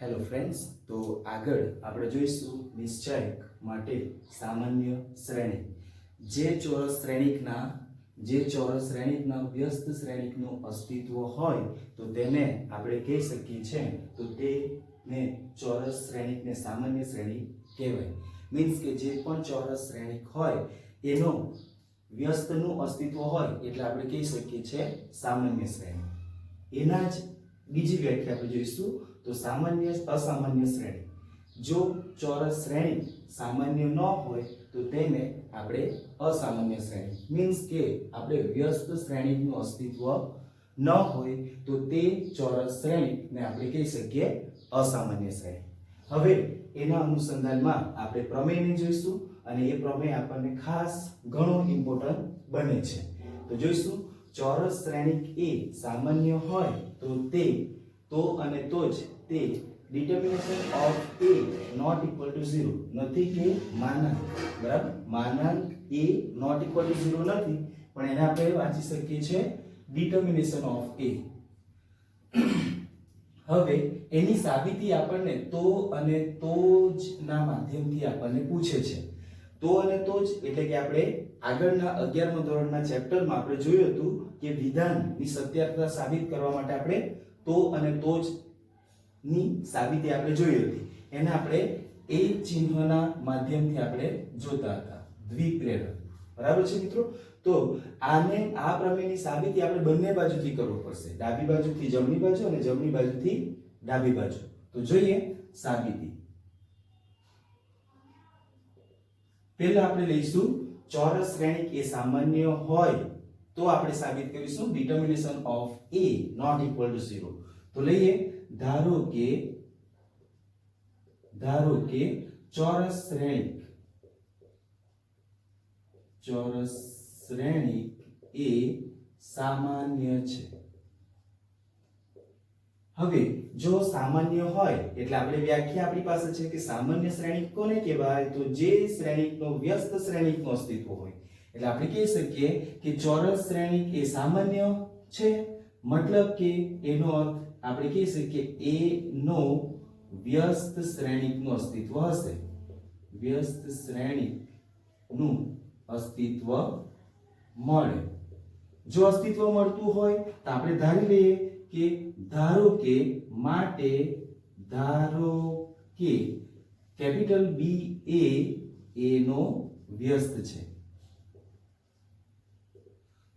Hello friends, તો આગળ આપણે જોઈશું નિશ્ચયક માટે સામાન્ય શ્રેણી. જે ચોરસ શ્રેણિકના વ્યસ્ત શ્રેણિકનું અસ્તિત્વ હોય તો તેને આપણે કહી શકીએ છીએ તો તેને ચોરસ શ્રેણિકને સામાન્ય શ્રેણી કહેવાય. મીન્સ કે જે પણ ચોરસ શ્રેણિક હોય એનો વ્યસ્તનું અસ્તિત્વ હોય એટલે આપણે કહી શકીએ છીએ સામાન્ય શ્રેણી. એના જ બીજી વ્યાખ્યા આપણે જોઈશું તો સામાન્ય અસામાન્ય શ્રેણી. જો ચોરસ શ્રેણી સામાન્ય ન હોય તો તેને આપણે અસામાન્ય શ્રેણી, મીન્સ કે આપણે વ્યસ્ત શ્રેણીનું અસ્તિત્વ ન હોય તો તે ચોરસ શ્રેણીને આપણે કહી શકીએ અસામાન્ય શ્રેણી. હવે એના અનુસંધાનમાં આપણે પ્રમેયને જોઈશું અને એ પ્રમેય આપણને ખાસ ઘણો ઇમ્પોર્ટન્ટ બને છે. તો જોઈશું ચોરસ શ્રેણિક એ સામાન્ય હોય તો જ તે determination of a not equal to 0 નથી કે માનાંક, બરાબર, માનાંક a not equal to 0 નથી, પણ એને આપણે વાંચી શકીએ છીએ determination of a. હવે એની સાબિતી આપણને તો અને તો જ ના માધ્યમથી આપણને પૂછે છે. તો અને તો જ એટલે કે આપણે આગળના 11મા ધોરણના ચેપ્ટરમાં આપણે જોયું હતું કે વિધાનની સત્યતા સાબિત કરવા માટે આપણે તો અને તો જ ની સાબિતી આપણે જોઈ હતી. એને આપણે એ ચિહ્નના માધ્યમથી આપણે જોતા હતા, દ્વિપ્રેરક. બરાબર છે મિત્રો? તો આ પ્રમેયની સાબિતી આપણે બંને બાજુથી કરવું પડશે, ડાબી બાજુથી જમણી બાજુ અને જમણી બાજુથી ડાબી બાજુ. તો જોઈએ સાબિતી. પહેલા આપણે લઈશું ચોરસ શ્રેણિક એ સામાન્ય હોય તો આપણે સાબિત કરીશું determination of a not equal to 0. તો લઈએ, ધારો કે ચોરસ શ્રેણિક એ સામાન્ય છે. હવે જો સામાન્ય હોય એટલે આપણે વ્યાખ્યા આપણી પાસે છે કે સામાન્ય શ્રેણિક કોને કહેવાય? તો જે શ્રેણિકનો વ્યસ્ત શ્રેણિકનું અસ્તિત્વ હોય. એટલે આપણે કહી શકીએ કે ચોરસ શ્રેણિક એ સામાન્ય છે, મતલબ કે એનો અર્થ આપણે કહી શકીએ a નો વ્યસ્ત શ્રેણિકનું અસ્તિત્વ હશે. વ્યસ્ત શ્રેણિકનું અસ્તિત્વ મળે. જો અસ્તિત્વ મળતું હોય તો આપણે ધારી લઈએ કે ધારો કે કેપિટલ B એ a નો વ્યસ્ત છે.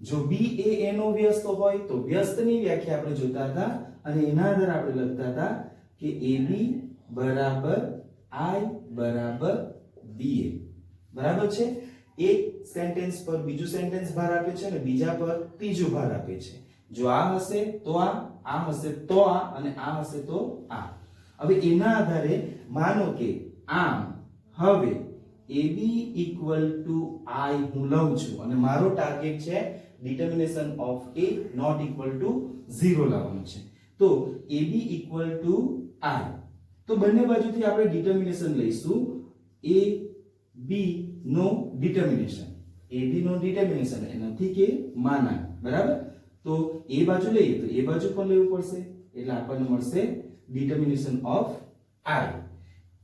જો B એ a નો વ્યસ્ત હોય તો વ્યસ્તની વ્યાખ્યા આપણે જોતા હતા અને એના આધારે આપણે લખતા હતા કે AB બરાબર I બરાબર BA. બરાબર છે? એક સેન્ટેન્સ પર બીજું સેન્ટેન્સ ભાર આપે છે અને બીજા પર ત્રીજું ભાર આપે છે. જો આ હશે તો આ હશે તો આ અને આ હશે તો આ. હવે એના આધારે માનો કે આમ હવે AB equal to I હું લઉં છું અને મારો ટાર્ગેટ છે determination of a not equal to 0 લાવવાનું છે. તો AB equal to I. તો બંને બાજુથી આપણે ડિટર્મિનેશન લઈશું. AB નો ડિટર્મિનેશન, AB નો ડિટર્મિનેશન એ નથી કે માનાંક, બરાબર? તો એ બાજુ લઈએ તો એ બાજુ પણ લેવું પડશે એટલે આપણને મળશે determination of I.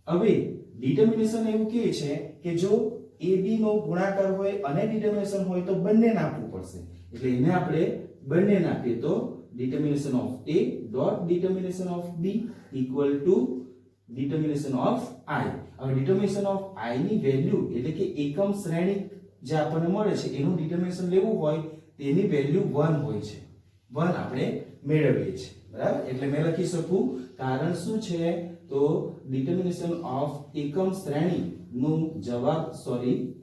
હવે ડિટર્મિનેશન એવું કહે છે કે જો AB નો ગુણાકાર હોય અને ડિટર્મિનેશન હોય તો બંને નાખવું પડશે. એટલે એને આપણે બંને નાખીએ તો determination of a dot determination of b equal to determination of I. હવે determination of I ની વેલ્યુ એટલે કે એકમ શ્રેણિક જે આપણને મળે છે એનું ડિટર્મિનેશન લેવું હોય તેની વેલ્યુ 1 હોય છે. 1 આપણે મેળવીએ છીએ, બરાબર? એટલે મેં લખી શકું કારણ શું છે તો determination of એકમ શ્રેણી નું જવાબ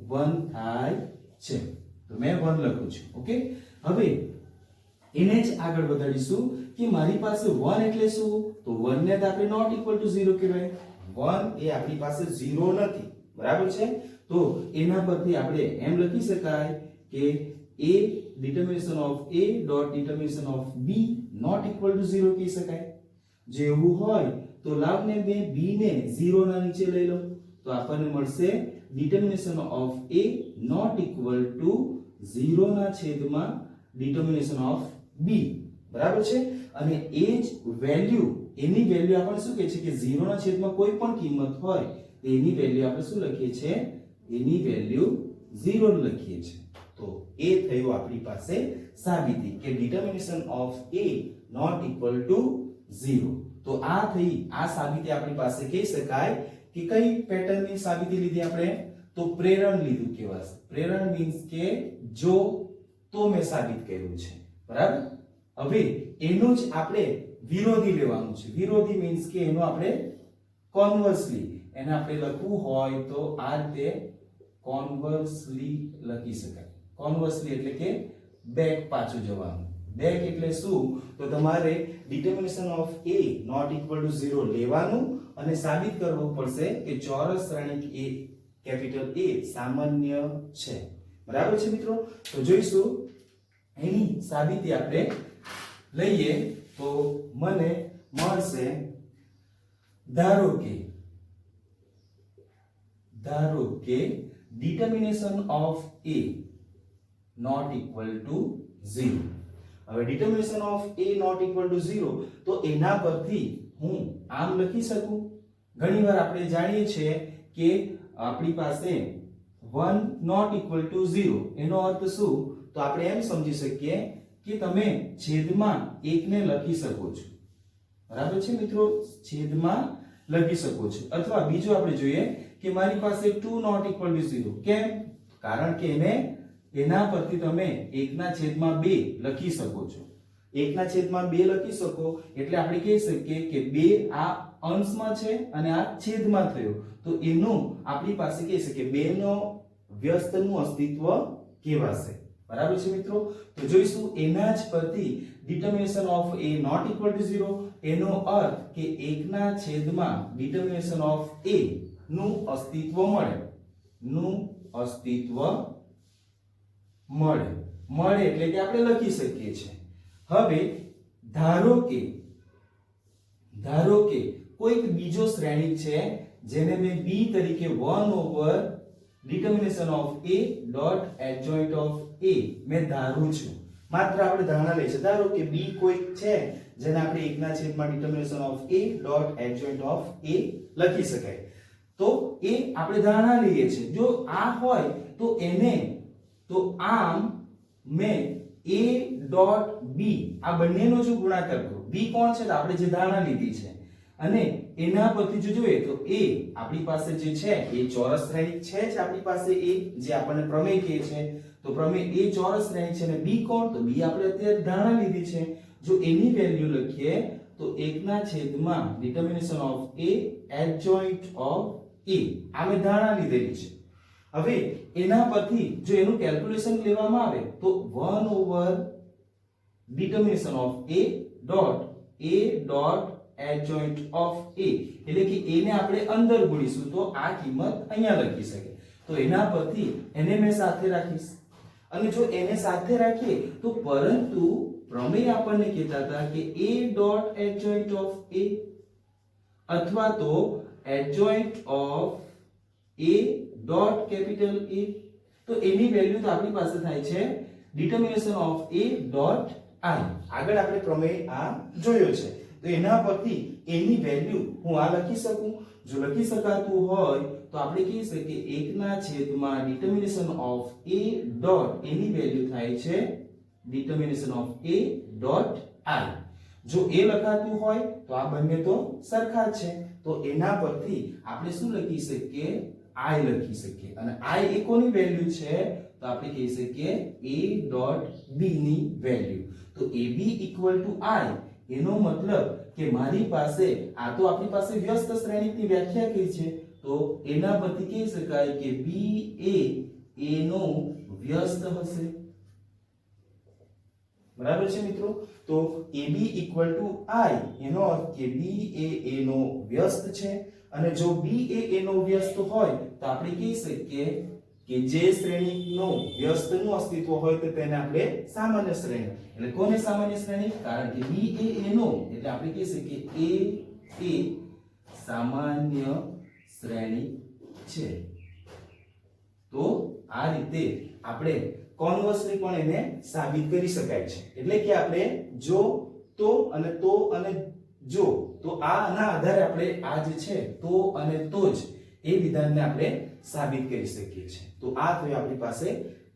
1 થાય છે. તો મેં 1 લખું છું. ઓકે, હવે એને જ આગળ વધારીશું કે મારી પાસે 1 એટલે શું? તો 1 ને તો આપણે નોટ ઇક્વલ ટુ 0 કહેવાય. 1 એ આપણી પાસે 0 નથી, બરાબર છે? તો એના પરથી આપણે એમ લખી શકાય કે a determination of a dot determination of b not equal to 0 કહી શકાય. જો એવું હોય તો લાવને મેં b ને 0 ના નીચે લઈ લઉં તો આપણને મળશે determination of a not equal to 0 ના છેદમાં determination of b. બરાબર છે? અને એ જ વેલ્યુ એની વેલ્યુ આપણે શું કહે છે કે 0 ના છેદમાં કોઈ પણ કિંમત હોય એની વેલ્યુ આપણે શું લખીએ છીએ એની વેલ્યુ 0 લખીએ છીએ તો એ થયું આપણી પાસે સાબિતી કે determination of a not equal to 0 તો આ થઈ આ સાબિતી આપણી પાસે કહી શકાય કે કઈ પેટર્નની સાબિતી લીધી આપણે તો પ્રેરણ લીધું કહેવાશે પ્રેરણ મીન્સ કે જો તો મેં સાબિત કર્યું છે બરાબર હવે એનો જ આપણે વિરોધી લેવાનું છે વિરોધી મીન્સ કે એનો આપણે કોન્વર્સલી એને આપણે લખવું હોય તો આ રીતે કોન્વર્સલી લખી શકાય કોન્વર્સલી એટલે કે બેક પાછું જવાનું બેક એટલે શું તો તમારે determination of a not equal to 0 લેવાનું અને સાબિત કરવું પડશે કે ચોરસ શ્રેણિક a કેપિટલ A સામાન્ય છે બરાબર છે મિત્રો તો જોઈશું એની સાબિતી આપણે લઈએ તો મને મળશે ધારો કે determination of a not equal to 0 હવે determination of a not equal to 0 તો એના પરથી હું આમ લખી શકું ઘણીવાર આપણે જાણીએ છીએ કે આપણી પાસે 1 not equal to 0 એનો અર્થ શું તો આપણે એમ સમજી શકીએ કે તમે છેદમાં 1 ને લખી શકો છો બરાબર છે મિત્રો છેદમાં લખી શકો છો અથવા બીજું આપણે જોઈએ કે મારી પાસે 2 not equal to 0 કેમ કારણ કે એના પરથી તમે 1/2 લખી શકો છો 1/2 લખી શકો એટલે આપણે કહી શકીએ કે 2 આ અંશમાં છે અને આ છેદમાં થયો તો એનું આપણી પાસે કહી શકીએ 2 નો વ્યસ્તનું અસ્તિત્વ કહેવાશે બરાબર છે મિત્રો તો જોઈશું એના જ પરથી determination of a not equal to 0 એનો અર્થ કે 1/2 determination of a નું અસ્તિત્વ મળે એટલે કે આપણે લખી શકીએ છીએ હવે ધારો કે કોઈક બીજો શ્રેણિક છે જેને મેં b તરીકે 1 over determination of a dot adjoint of a મેં ધારું છું માત્ર આપણે ધારણા લઈ છે ધારો કે b કોઈક છે જેને આપણે 1/2 determination of a dot adjoint of a લખી શકાય તો એ આપણે ધારણા લઈએ છીએ જો આ હોય તો એને તો આમ મેં a dot b આ બંનેનો જો ગુણાકાર કરું b કોણ છે તો આપણે જે ધારણા લીધી છે અને એના પરથી જો જોઈએ તો a આપણી પાસે જે છે એ ચોરસ શ્રેણિક છે જ આપણી પાસે a જે આપણને પ્રમેય કહે છે તો પ્રમેય a ચોરસ શ્રેણિક છે અને b કોણ તો b આપણે અત્યારે ધારણા લીધી છે જો એની વેલ્યુ લખીએ તો 1/2 determination of a adjoint of a આ મેં ધારણા લીધેલી છે હવે એના પરથી જો એનું કેલ્ક્યુલેશન લેવામાં આવે તો 1 over determination of a dot adjoint of a એટલે કે a ને આપણે અંદર ગુણીશું તો આ કિંમત અહીંયા લખી શકે તો એના પરથી એને મેં સાથે રાખીશ અને જો એને સાથે રાખીએ તો પરંતુ પ્રમેય આપણને કહેતા હતા કે a dot adjoint of a અથવા તો adjoint of a dot capital A તો એની વેલ્યુ તો આપણી પાસે થાય છે determination of a dot I આગળ આપણે પ્રમેય આ જોયો છે તો એના પરથી a ની વેલ્યુ હું આ લખી શકું જો લખી શકાતું હોય તો આપણે કહી શકીએ 1/2 determination of a dot any value થાય છે determination of a dot I જો a લખાતું હોય તો આ બંને તો સરખા જ છે તો એના પરથી આપણે શું લખી શકીએ I લખી શકીએ અને I એ કોની વેલ્યુ છે તો આપણે કહી શકીએ a dot b ની વેલ્યુ તો ab equal to I એનો મતલબ કે મારી પાસે આ તો આપણી પાસે વ્યસ્ત શ્રેણિકની વ્યાખ્યા કરી છે તો એના પરથી કહી શકાય કે b એ a નો વ્યસ્ત હશે બરાબર છે મિત્રો તો ab equal to I એનો અર્થ કે b એ a નો વ્યસ્ત છે અને જો b એ a નો વ્યસ્ત હોય તો આપણે કહી શકીએ કે જે શ્રેણીનો વ્યસ્તનું અસ્તિત્વ હોય તો તેને આપણે સામાન્ય શ્રેણી એટલે કોને સામાન્ય શ્રેણી કારણ કે b એ a નો એટલે આપણે કહી શકીએ a એ સામાન્ય શ્રેણી છે તો આ રીતે આપણે કોન્વર્સલી પણ એને સાબિત કરી શકાય છે એટલે કે આપણે જો તો અને જો તો આના આધારે આપણે આ જે છે તો અને તો જ એ વિધાનને આપણે સાબિત કરી શકીએ છીએ. તો આ થયું આપણી પાસે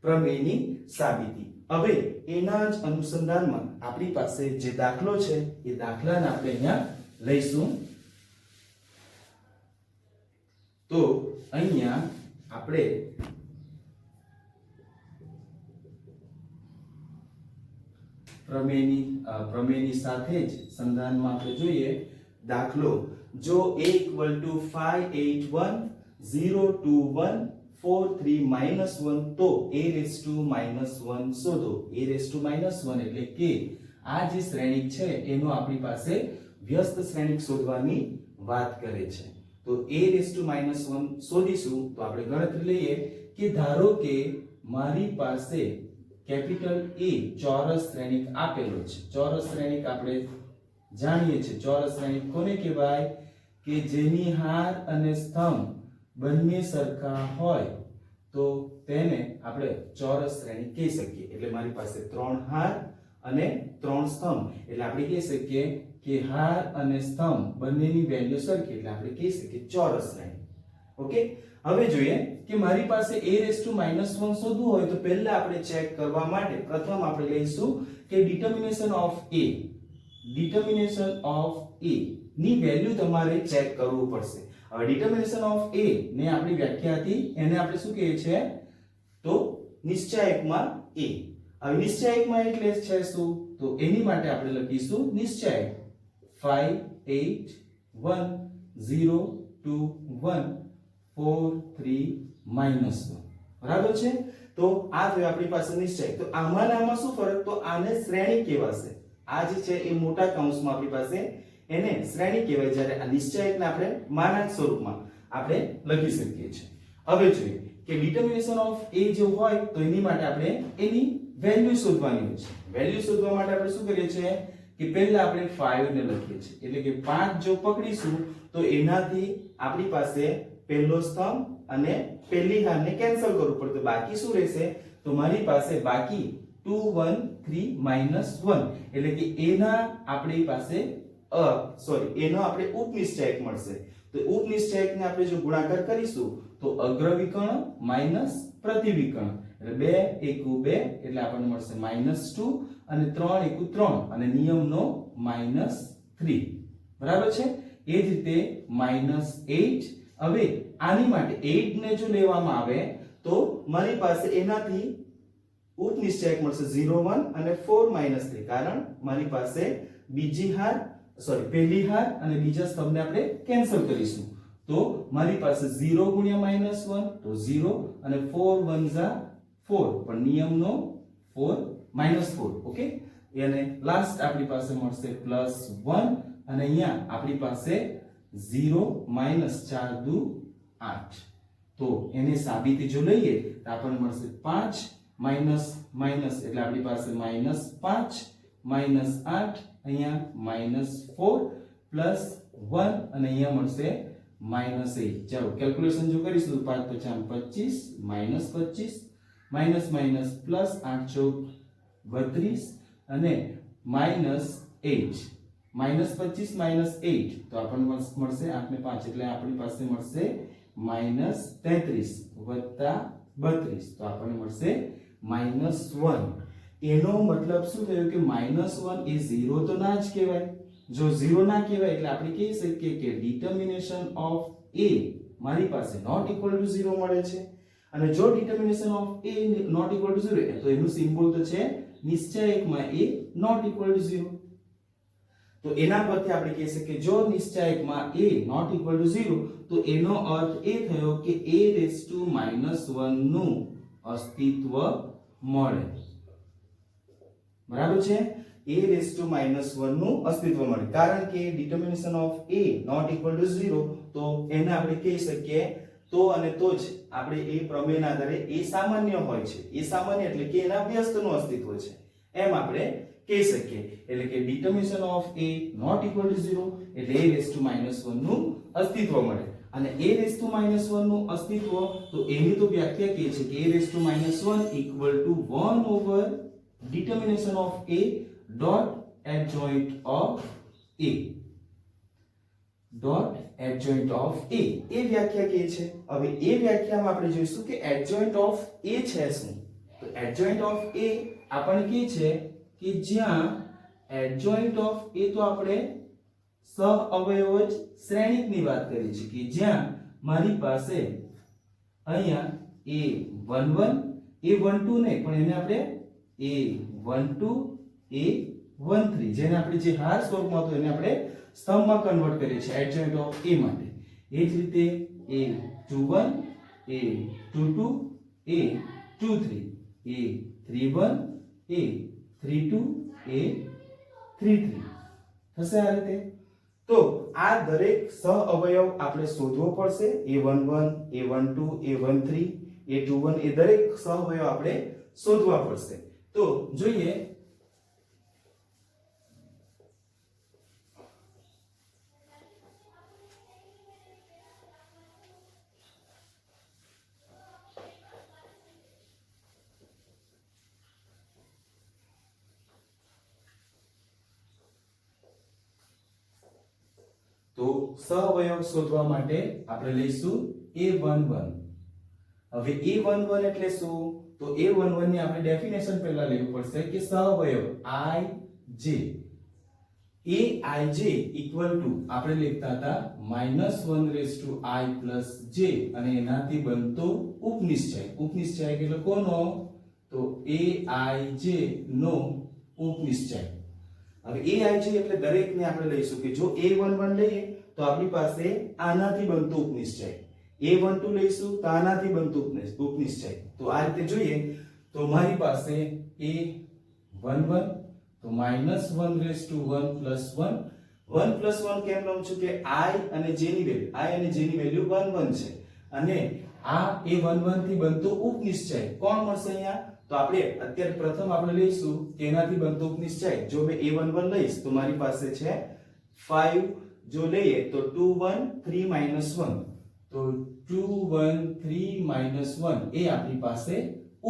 પ્રમેયની સાબિતી. હવે એના જ અનુસંધાનમાં આપણી પાસે જે દાખલો છે એ દાખલાને આપણે અહીંયા લઈશું. તો અહીંયા આપણે પ્રમેયની સાથે જ સંધાનમાં આપણે જોઈએ દાખલો. જો a = 581021431 તો a -1 શોધો. a -1 એટલે કે આ જે શ્રેણિક છે એનો આપણી પાસે વ્યસ્ત શ્રેણિક શોધવાની વાત કરે છે. તો a -1 શોધીશું તો આપણે ગણતરી લઈએ કે ધારો કે મારી પાસે કેપિટલ A ચોરસ શ્રેણિક આપેલો છે. ચોરસ શ્રેણિક આપણે જાણીએ છીએ. ચોરસ શ્રેણિક કોને કહેવાય? કે જેની હાર અને સ્તંભ બંને સરખા હોય તો તેને આપણે ચોરસ શ્રેણિક કહી શકીએ. એટલે મારી પાસે 3 હાર અને 3 સ્તંભ એટલે આપણે કહી શકીએ કે હાર અને સ્તંભ બંનેની વેલ્યુ સરખી એટલે આપણે કહી શકીએ ચોરસ શ્રેણિક. ઓકે, હવે જોઈએ કે મારી પાસે a -1 શોધવું હોય તો પહેલા આપણે ચેક કરવા માટે પ્રથમ આપણે લઈશું કે ડિટર્મિનેશન ઓફ a ની વેલ્યુ તમારે ચેક કરવું પડશે. હવે ડિટર્મિનેશન ઓફ a ને આપણી વ્યાખ્યા હતી એને આપણે શું કહીએ છીએ? તો નિશ્ચાયકમાં a. હવે નિશ્ચાયકમાં એટલે છે શું? તો એની માટે આપણે લખીશું નિશ્ચાયક 5 8 1 0 2 1 4 3 -1. બરાબર છે? તો આ થયો આપણી પાસે નિશ્ચય. તો આમાં શું ફરક? તો આને શ્રેણી કહેવાશે. આ જે છે એ મોટા કૌંસમાં આપણી પાસે એને શ્રેણી કહેવાય, જ્યારે આ નિશ્ચયકને આપણે માનાંક સ્વરૂપમાં આપણે લખી શકીએ છીએ. હવે જોઈએ કે ડિટર્મિનેશન ઓફ a જો હોય તો એની માટે આપણે એની વેલ્યુ શોધવાની હોય છે. વેલ્યુ શોધવા માટે આપણે શું કરીએ છીએ કે પહેલા આપણે 5 ને લખીએ છીએ. એટલે કે 5 જો પકડીશું તો એનાથી આપણી પાસે પહેલો સ્તંભ અને પહેલી હારને કેન્સલ કરવું પડે. બાકી શું રહેશે? તો મારી પાસે બાકી 2 1 3 -1 એટલે કે એના આપણી પાસે એનો આપણે ઉપનિશ્ચયક મળશે. તો ઉપનિશ્ચયકને આપણે જો ગુણાકાર કરીશું તો અગ્રવિકર્ણ માઈનસ પ્રતિવિકર્ણ એટલે 2 1 2 એટલે આપણને મળશે -2 અને 3 1 3 અને નિયમનો -3. બરાબર છે? એ જ રીતે -8. હવે આની માટે 8 ને જો લેવામાં આવે તો મારી પાસે એનાથી ઉપનિશ્ચયક મળશે 0 1 અને 4 -3, કારણ મારી પાસે પહેલી હાર અને બીજા સ્તંભને આપણે કેન્સલ કરીશું. તો મારી પાસે 0 * -1 તો 0 અને 4 1 4 પણ નિયમનો 4 -4. ઓકે, અને લાસ્ટ આપણી પાસે મળશે +1 અને અહીંયા આપણી પાસે 0 -4 2 8. તો એને સાબિતી જો લઈએ તો આપણને મળશે 5 માઈનસ એટલે આપણી પાસે -5 -8 અહીંયા -4 +1 અને અહીંયા મળશે -8. ચાલો કેલ્ક્યુલેશન જો કરીશું 5 × 5 = 25 -25 +8 × 32 અને -8 -25 -8 તો આપણને મળશે 8 ને 5 એટલે આપણી પાસે મળશે -33 + 32 તો આપણને મળશે -1. એનો મતલબ શું થયો કે -1 એ 0 તો ના જ કહેવાય. જો 0 ના કહેવાય એટલે આપણે કહી શકીએ કે ડિટર્મિનેશન ઓફ a મારી પાસે ≠ 0 મળે છે. અને જો ડિટર્મિનેશન ઓફ a ≠ 0 તો એનું સિમ્બોલ તો છે નિશ્ચાયકમાં a ≠ 0. તો એના પરથી આપણે કહી શકીએ જો નિશ્ચાયકમાં a ≠ 0 તો એનો અર્થ એ થયો કે a -1 નું અસ્તિત્વ મળે. બરાબર છે? a -1 નું અસ્તિત્વ મળે, કારણ કે ડિટર્મિનેશન ઓફ a ≠ 0 તો એને આપણે કહી શકીએ તો અને તો જ આપણે એ પ્રમેયના આધારે એ સામાન્ય હોય છે. એ સામાન્ય એટલે કે એના વ્યસ્તનું અસ્તિત્વ છે એમ આપણે કહી શકીએ. એટલે કે ડિટર્મિનેશન ઓફ a ≠ 0 એટલે a -1 નું અસ્તિત્વ મળે. અને a -1 નું અસ્તિત્વ તો એની તો વ્યાખ્યા કહે છે કે a -1 1/(1) determination of a dot adjoint of a. Dot adjoint of a વ્યાખ્યા કે છે. હવે એ વ્યાખ્યામાં આપણે જોઈશું કે એડજોઇન્ટ ઓફ એ છે શું. તો એડજોઇન્ટ ઓફ એ આપણને કહે છે કે જ્યાં એડજોઇન્ટ ઓફ એ તો આપણે સહ અવયવ જ શ્રેણિકની વાત કરીએ છીએ કે જ્યાં મારી પાસે અહીંયા a11 a12 નહીં પણ એને આપણે a12 a13 જેને આપણે જે હાર સ્વરૂપમાં હતું એને આપણે સ્તંભમાં કન્વર્ટ કરીએ છીએ એડજોઇન્ટ ઓફ એ માટે. એ જ રીતે a21 a22 a23 a31 a32 a33 થશે આ રીતે. તો આ દરેક સહ અવયવ આપણે શોધવો પડશે. a11 a12 a13 a21 એ દરેક સહ અવયવ આપણે શોધવા પડશે. તો જોઈએ તો સહઅવયવ શોધવા માટે આપણે લઈશું a11. હવે a11 એટલે શું? તો a11 ની આપણે ડેફિનેશન પહેલા લેવું પડશે કે સહઅવયવ ij aij ઇક્વલ ટુ આપણે લખતા હતા -1 j અને એનાથી બનતો ઉપનિશ્ચય. ઉપનિશ્ચય એટલે કોનો? તો aij નો ઉપનિશ્ચય. હવે aij એટલે દરેકને આપણે લઈશું કે જો a11 લઈએ તો આપણી પાસે આનાથી બનતો ઉપનિશ્ચય, a12 લઈશું તો આનાથી બનતો ઉપનિશ્ચય. તો આ રીતે જોઈએ તો મારી પાસે a11 તો -1 કેમ લઉં છું કે i અને j ની વેલ્યુ 11 છે અને આ a11 થી બનતો ઉપનિશ્ચય કોણ મળશે અહીંયા? તો આપણે અત્યારે પ્રથમ આપણે લઈશું કે એનાથી બનતો ઉપનિશ્ચય. જો મેં a11 લઈશ તો મારી પાસે છે 5. જો લઈએ તો 2 1 3 -1 તો 2 1 3 -1 એ આપણી પાસે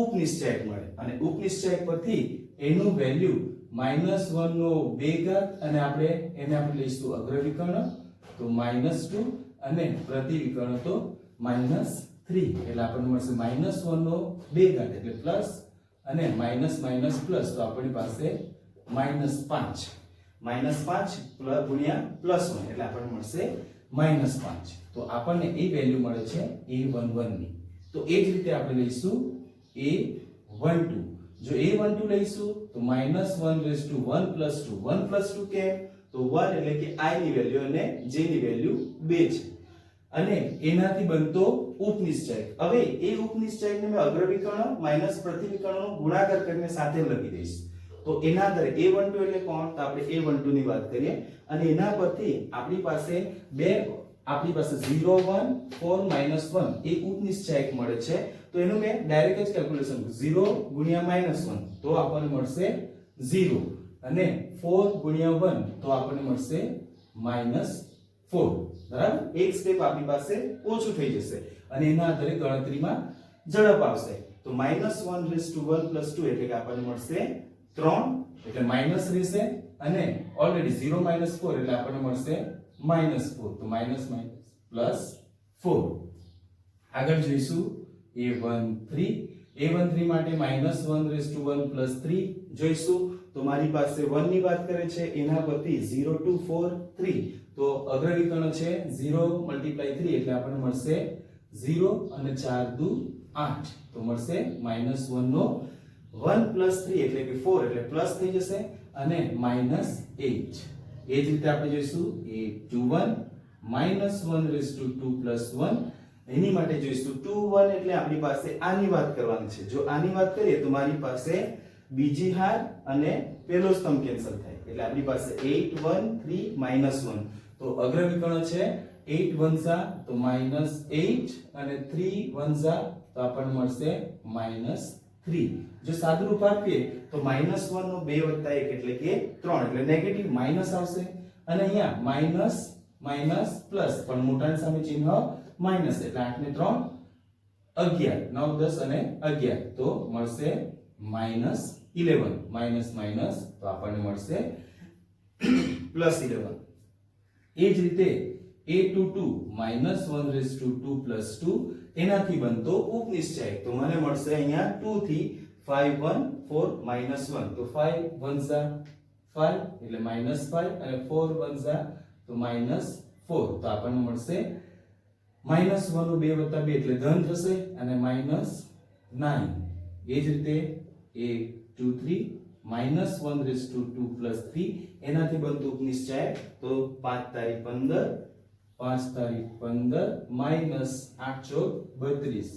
ઉપનિશ્ચય મળે અને ઉપનિશ્ચય પરથી એનું વેલ્યુ -1 નો 2 ઘાત અને એને આપણે લઈશું અગ્રવિકર્ણ તો -2 અને પ્રતિવિકર્ણ તો -3 એટલે આપણને મળશે -1 નો 2 ઘાત એટલે પ્લસ અને માઈનસ પ્લસ તો આપણી પાસે -5 ગુણ્યા +1 એટલે આપણને મળશે -5. તો આપણને એ વેલ્યુ મળે છે a11 ની. તો એ જ રીતે આપણે લઈશું a12. જો a12 લઈશું તો -1 + 2 કેમ? તો 1 એટલે કે i ની વેલ્યુ અને j ની વેલ્યુ 2 છે અને એનાથી બનતો ઉપનિશ્ચય. હવે એ ઉપનિશ્ચયને મેં અગ્રવિકર્ણ માઈનસ પ્રતિવિકર્ણનો ગુણાકાર કરીને સાથે લખી દઈશ. તો એના અંદર a12 એટલે કોણ? તો આપણે a12 ની વાત કરીએ અને એના પરથી આપણી પાસે 0 1 4 -1 એ ઉપનિશ્ચયક મળે છે. તો એનું મેં ડાયરેક્ટ જ કેલ્ક્યુલેશન 0 ગુણ્યા -1 તો આપણને મળશે 0 અને 4 ગુણ્યા 1 તો આપણને મળશે -4. બરાબર? એક સ્ટેપ આપણી પાસે ઓછું થઈ જશે અને એના આધારે ગણતરીમાં ઝડપ આવશે. તો -1 + 1 + 2 એટલે કે આપણને મળશે 3 એટલે માઈનસ રહેશે અને ઓલરેડી 0 - 4 એટલે આપણને મળશે -4 તો +4. આગળ જોઈશું a13 માટે -1 + 1 + 3 જોઈશું. તો મારી પાસે 1 ની વાત કરે છે એના પરથી 0 2 4 3 તો અગ્રવિકર્ણ છે 0 × 3 એટલે આપણને મળશે 0 અને 4 દુ 8 તો મળશે -1 નો 1 + 3 એટલે કે 4 એટલે પ્લસ થઈ જશે અને -8. એ જ રીતે આપણે જોઈશું a21 -1 + 2 + 1 એની માટે જોઈશું 2 1 એટલે આપણી પાસે આની વાત કરવાની છે. જો આની વાત કરીએ તો મારી પાસે બીજી હાર અને પહેલો સ્તંભ કેન્સલ થાય એટલે આપણી પાસે 8 1 3 -1 તો અગ્રવિકર્ણ છે 8 1 તો -8 અને 3 1 તો આપણને મળશે -3. જો સાદુરૂપ આપીએ તો -1 નો 2 + 1 એટલે કે 3 એટલે નેગેટિવ માઈનસ આવશે અને અહીંયા માઈનસ પ્લસ પણ મોટાની સામે ચિહ્ન માઈનસ એટલે 8 ને 3 11 9 10 અને 11 તો મળશે -11 માઈનસ તો આપણને મળશે +11. એ જ રીતે a22 1 raised to 2 plus 2 એનાથી બનતો ઉપનિશ્ચય તો મને મળશે અહીંયા 2 થી 5 1 4 -1 તો 5 1 જા 5 એટલે -5 અને 4 1 જા તો -4 તો આપણને મળશે -1 નું 2 + 2 એટલે ધન થશે અને -9 એ જ રીતે a23 -1 raised to 2 plus 3 એનાથી બનતો ઉપનિશ્ચય તો 5 તારીખ 15 5 તારીખ 15 -8 ચોક 32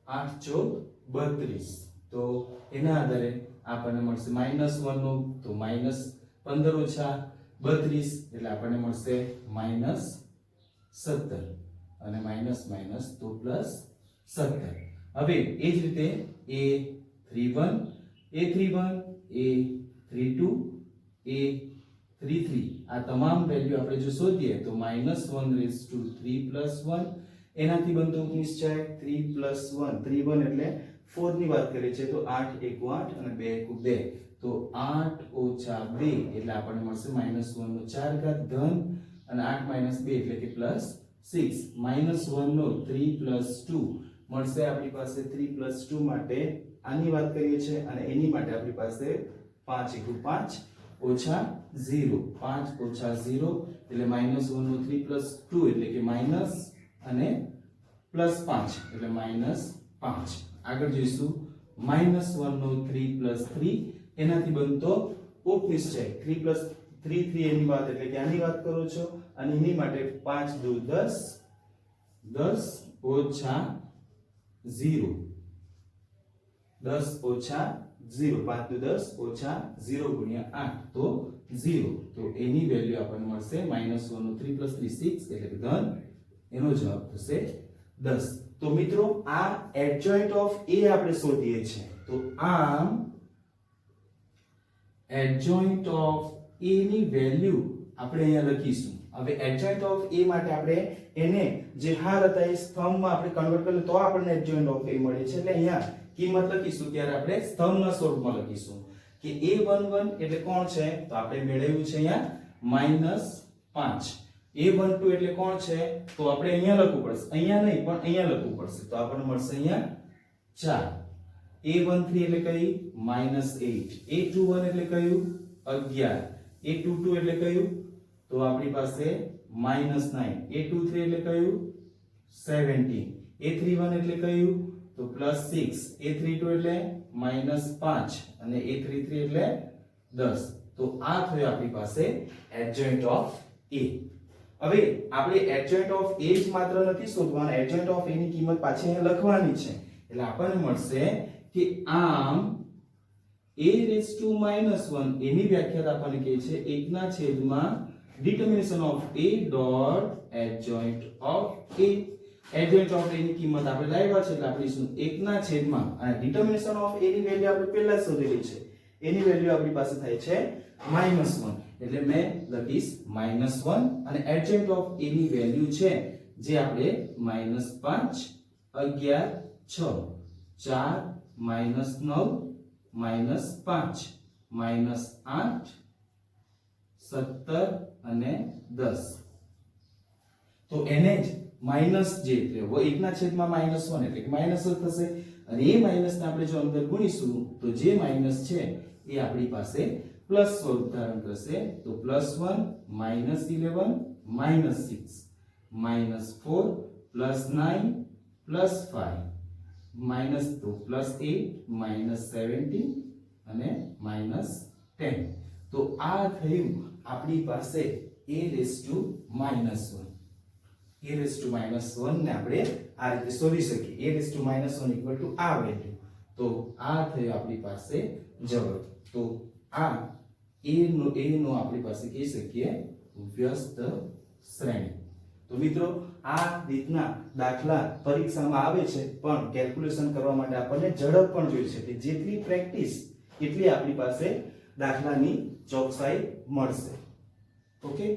8 ચોક 32 તો એના આધારે આપણને મળશે -1 નું તો -15 ઓછા 32 એટલે આપણને મળશે -17 અને માઈનસ માઈનસ તો પ્લસ 17 હવે એ જ રીતે a31 a32 a33 આ તમામ વેલ્યુ આપણે જો શોધીએ તો -1 raised to 3 plus 1 એનાથી બનતો ઉપનિશ્ચય 3 plus 1 3 1 એટલે 4 ની વાત કરીએ છે તો 8 1 8 અને 2 1 2 તો 8 ઓછા 2 એટલે આપણને મળશે -1 નો 4 ઘાત ધન અને 8 - 2 એટલે કે પ્લસ 6 -1 નો 3 plus 2 મળશે આપણી પાસે 3 plus 2 માટે આની વાત કરીએ છે અને એની માટે આપણી પાસે 5 * 5 ઓછા 0 5 ઓછા 0 એટલે -1 નો 3 plus 2 એટલે કે માઈનસ અને પ્લસ 5 એટલે -5 આગળ જોઈશું -1 નો 3 plus 3 એનાથી બનતો ઉપનિશ્ચય 3 plus 3 3 એની વાત એટલે કે આની વાત કરો છો અને એની માટે 5 2 10 10 ઓછા 0 10 ઓછા 0 5 2 10 ઓછા 0 ગુણ્યા 8 તો 0 તો એની વેલ્યુ આપણને મળશે -1 નો 3 plus 3 6 એટલે કે ધન એનો જવાબ થશે 10 તો મિત્રો આ એડજોઇન્ટ ઓફ a આપણે શોધીએ છે તો આમ એડજોઇન્ટ ઓફ a ની વેલ્યુ આપણે અહીંયા લખીશું હવે એડજોઇન્ટ ઓફ a માટે આપણે એને જે હાર હતા એ સ્તંભમાં આપણે કન્વર્ટ કરીએ તો આપણને એડજોઇન્ટ ઓફ a મળે છે એટલે અહીંયા કિંમત લખીશું ત્યારે આપણે સ્તંભના સ્વરૂપમાં લખીશું કે a11 એટલે કોણ છે તો આપણે મેળવ્યું છે અહીંયા -5 a12 એટલે કોણ છે તો આપણે અહીંયા લખવું પડશે અહીંયા નહીં પણ અહીંયા લખવું પડશે તો આપણને મળશે અહીંયા 4 a13 એટલે કઈ -8 a21 એટલે કયું 11 a22 એટલે કયું તો આપણી પાસે -9 a23 એટલે કયું 17 a31 એટલે કયું તો +6 a32 એટલે -5 અને a33 એટલે 10 તો આ થયો આપણી પાસે એડજોઇન્ટ ઓફ a હવે આપણે એડજોઇન્ટ ઓફ a જ માત્ર નથી શોધવાના એડજોઇન્ટ ઓફ a ની કિંમત પાછી અહીંયા લખવાની છે એટલે આપણને મળશે કે આમ a raised to -1 એની વ્યાખ્યા આપણને કહે છે 1/, determination of a dot adjoint of a adjoint of a ની કિંમત આપણે લાવ્યા છે એટલે આપણે શું 1/, અને determination of a ની વેલ્યુ આપણે પહેલા જ શોધેલી છે એની વેલ્યુ આપણી પાસે થાય છે -1 એટલે મેં લખીશ -1 અને adjoint of a ની વેલ્યુ છે જે આપણે -5 11 6 4 -9 -5 -8 17 અને 10 તો એને જ માઈનસ જે એટલે 1/, એટલે કે માઈનસ જ થશે અને એ માઈનસ ને આપણે જો અંદર ગુણીશું તો જે માઈનસ છે એ આપણી પાસે પ્લસ સ્વરૂપ ધારણ કરશે તો +1 -11 -6 -4 +9 +5 -2 +8 -17 અને -10 તો આ થયું આપણી પાસે a raised to -1 a raised to -1 ને આપણે આ રીતે શોધી શકીએ a raised to -1 equal to આ વેલ્યુ તો આ થયો આપણી પાસે જવાબ તો આ a નો આપણી પાસે કહી શકીએ વ્યસ્ત શ્રેણી તો મિત્રો આ રીતના દાખલા પરીક્ષામાં આવે છે પણ કેલ્ક્યુલેશન કરવા માટે આપણને ઝડપ પણ જોઈએ છે કે જેટલી પ્રેક્ટિસ એટલી આપણી પાસે દાખલાની ચોકસાઈ મળશે ઓકે